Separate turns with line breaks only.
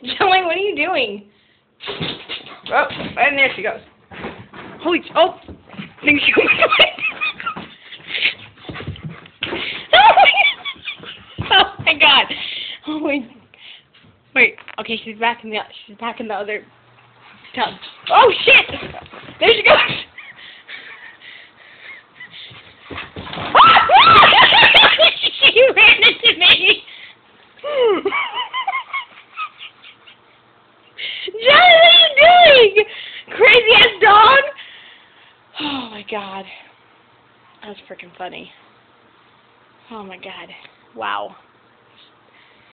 Jelly, what are you doing? Oh, and there she goes. Holy, oh, there she goes. Oh my god. Oh my. Wait. Okay, she's back in the other tub. Oh shit! There she goes. She ran into me. Johnny, what are you doing? Crazy ass dog. Oh my god. That was freaking funny. Oh my god. Wow.